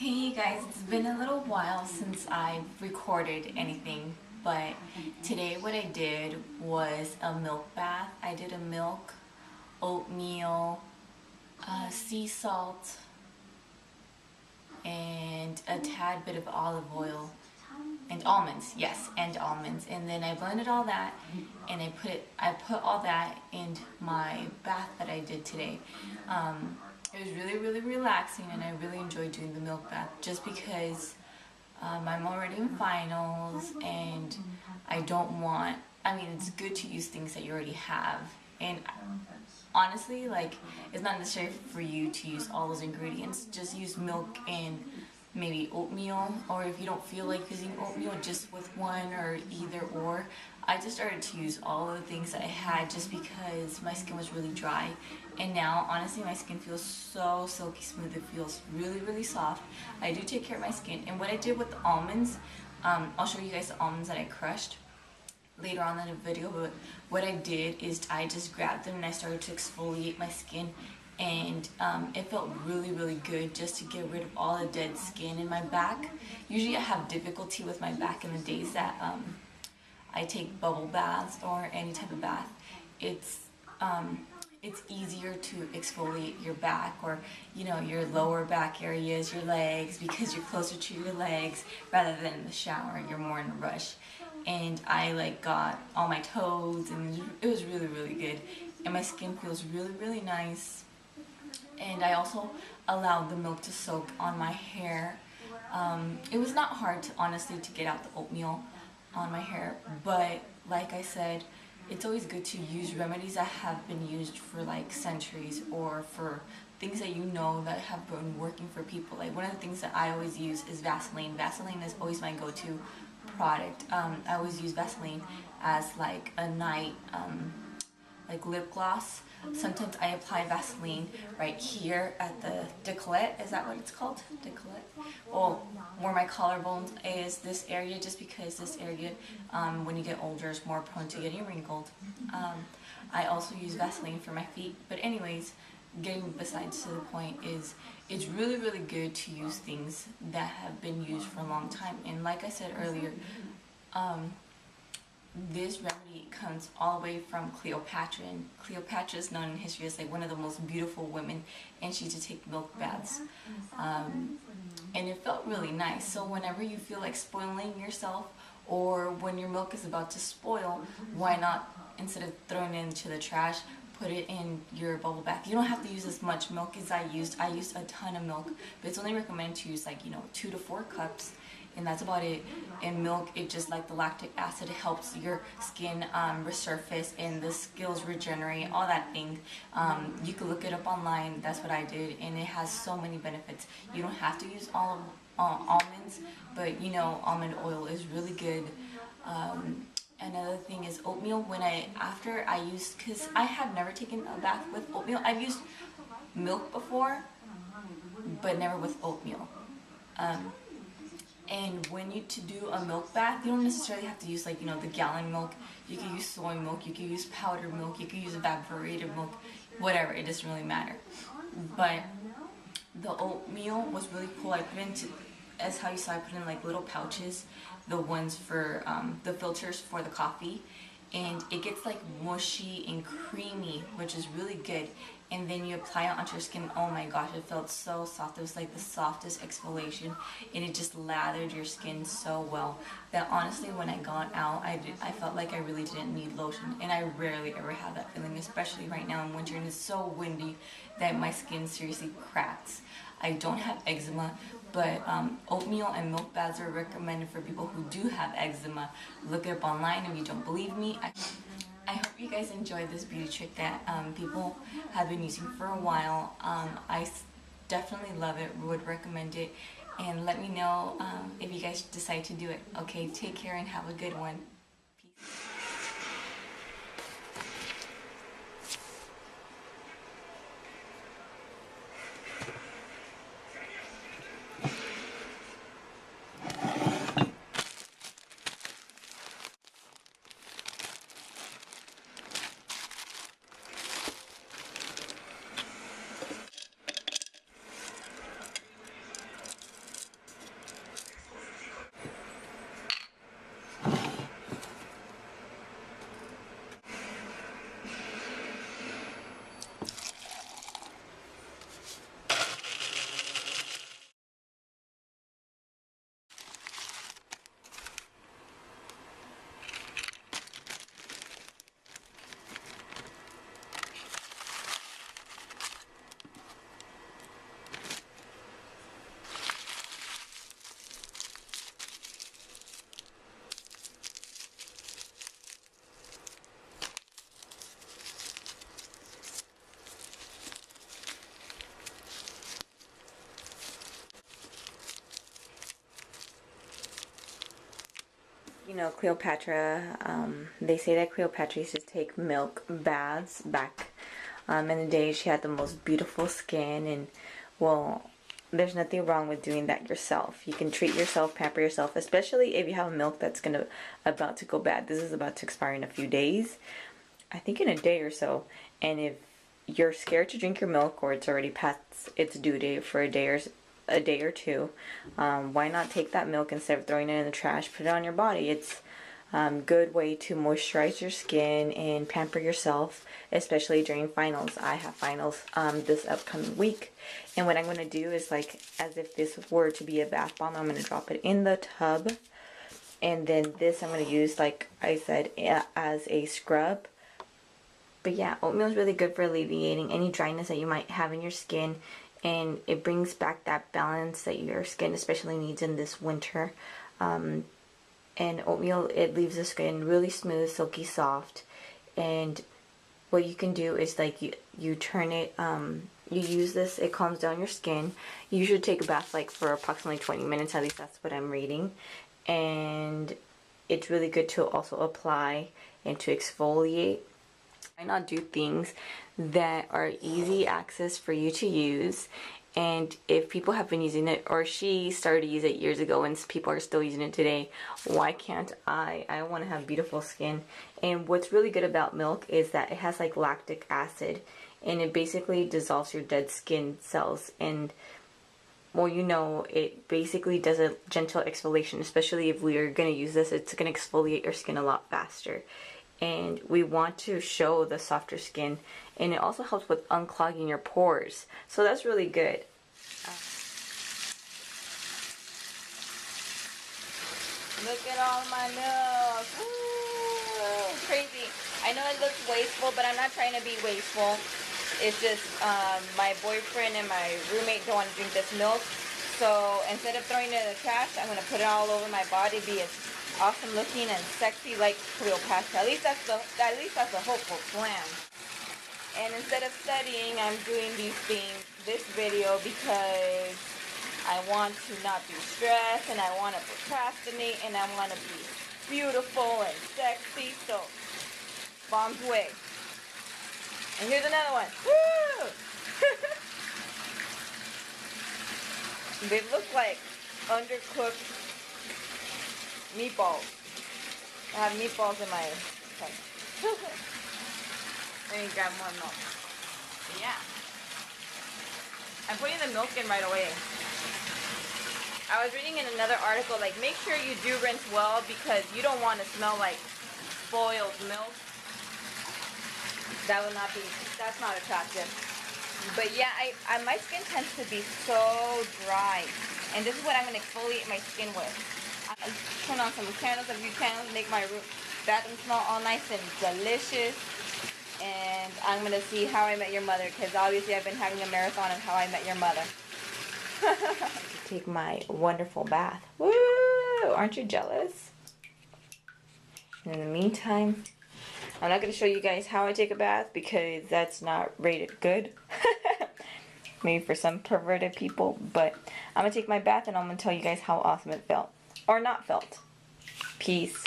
Hey guys, it's been a little while since I've recorded anything, but today what I did was a milk bath. I did a milk, oatmeal, sea salt, and a tad bit of olive oil and almonds. Yes, and almonds. And then I blended all that and I put all that in my bath that I did today. It was really relaxing, and I really enjoyed doing the milk bath just because I'm already in finals and I don't want, I mean, it's good to use things that you already have. And honestly, like, it's not necessary for you to use all those ingredients. Just use milk and maybe oatmeal, or if you don't feel like using oatmeal, just with one or either or. I just started to use all of the things that I had just because my skin was really dry, and now honestly my skin feels so silky smooth. It feels really soft. I do take care of my skin, and what I did with the almonds, I'll show you guys the almonds that I crushed later on in the video, but what I did is I just grabbed them and I started to exfoliate my skin, and it felt really good just to get rid of all the dead skin in my back. Usually I have difficulty with my back in the days that I take bubble baths or any type of bath. It's easier to exfoliate your back, or your lower back areas, your legs, because you're closer to your legs rather than in the shower. You're more in a rush. And I got all my toes, and it was really good, and my skin feels really nice. And I also allowed the milk to soak on my hair. It was not hard to honestly to get out the oatmeal on my hair, but like I said, it's always good to use remedies that have been used for like centuries, or for things that that have been working for people. Like, one of the things that I always use is Vaseline. Vaseline is always my go-to product. I always use Vaseline as like a night like lip gloss. Sometimes I apply Vaseline right here at the décolleté. Is that what it's called? Décolleté? Well, where my collarbones is, this area, just because this area, when you get older, is more prone to getting wrinkled. I also use Vaseline for my feet. But anyways, getting besides to the point is, it's really good to use things that have been used for a long time. And like I said earlier, this remedy comes all the way from Cleopatra, and Cleopatra is known in history as like one of the most beautiful women, and she used to take milk baths, and it felt really nice. So whenever you feel like spoiling yourself, or when your milk is about to spoil, why not, instead of throwing it into the trash, put it in your bubble bath. You don't have to use as much milk as I used. I used a ton of milk, but it's only recommended to use like 2 to 4 cups, and that's about it. In milk, it just, like the lactic acid, helps your skin resurface and the scales regenerate, all that thing. You can look it up online. That's what I did, and it has so many benefits. You don't have to use all almonds, but almond oil is really good. Another thing is oatmeal. After I used, because I have never taken a bath with oatmeal. I've used milk before, but never with oatmeal. And when you do a milk bath, you don't necessarily have to use the gallon milk. You can use soy milk, you can use powdered milk, you can use evaporated milk, whatever. It doesn't really matter. But the oatmeal was really cool. I put into, as how you saw, I put in like little pouches, the ones for the filters for the coffee, and it gets like mushy and creamy, which is really good. And then you apply it onto your skin. Oh my gosh, it felt so soft. It was like the softest exfoliation, and it just lathered your skin so well that honestly, when I got out, I felt like I really didn't need lotion. And I rarely ever have that feeling, especially right now in winter, and it's so windy that my skin seriously cracks. I don't have eczema, but oatmeal and milk baths are recommended for people who do have eczema. Look it up online if you don't believe me. I hope you guys enjoyed this beauty trick that people have been using for a while. Definitely love it, would recommend it, and let me know if you guys decide to do it. Okay, take care and have a good one. Peace. You know, Cleopatra, they say that Cleopatra used to take milk baths back in the day. She had the most beautiful skin, and well, there's nothing wrong with doing that yourself. You can treat yourself, pamper yourself, especially if you have milk that's about to go bad. This is about to expire in a few days, I think in a day or so. And if you're scared to drink your milk, or it's already past its due date for a day or two, why not take that milk instead of throwing it in the trash? Put it on your body. It's a good way to moisturize your skin and pamper yourself, especially during finals. I have finals this upcoming week, and what I'm going to do is, like, as if this were to be a bath bomb, I'm going to drop it in the tub, and then this I'm going to use, like I said, as a scrub. But yeah, oatmeal is really good for alleviating any dryness that you might have in your skin, and it brings back that balance that your skin especially needs in this winter. And oatmeal, it leaves the skin really smooth, silky, soft. And what you can do is, like, you turn it, you use this, it calms down your skin. You should take a bath like for approximately 20 minutes, at least that's what I'm reading. And it's really good to also apply and to exfoliate. Why not do things that are easy access for you to use? And if people have been using it, or she started to use it years ago and people are still using it today, why can't I? I want to have beautiful skin. And what's really good about milk is that it has like lactic acid, and it basically dissolves your dead skin cells. And well, you know, it basically does a gentle exfoliation. Especially if we are going to use this, it's going to exfoliate your skin a lot faster. And we want to show the softer skin, and it also helps with unclogging your pores, so that's really good. Look at all my milk. Woo! Crazy. I know it looks wasteful, but I'm not trying to be wasteful. It's just my boyfriend and my roommate don't want to drink this milk, so instead of throwing it in the trash, I'm going to put it all over my body, be as awesome looking and sexy like Cleopatra. At least that's the hopeful plan. And instead of studying, I'm doing this video because I want to not be stressed, and I want to procrastinate, and I want to be beautiful and sexy. So, bomb's way. And here's another one. Woo! They look like undercooked meatballs. I have meatballs in my pen. Let me grab more milk. But yeah. I'm putting the milk in right away. I was reading in another article, like, make sure you do rinse well, because you don't want to smell like spoiled milk. That's not attractive. But yeah, my skin tends to be so dry. And this is what I'm going to exfoliate my skin with. I'll turn on some candles, a few candles, make my bathroom smell all nice and delicious. And I'm going to see How I Met Your Mother, because obviously I've been having a marathon of How I Met Your Mother. Take my wonderful bath. Woo! Aren't you jealous? In the meantime, I'm not going to show you guys how I take a bath, because that's not rated good. Maybe for some perverted people. But I'm going to take my bath, and I'm going to tell you guys how awesome it felt. Or not felt. Peace.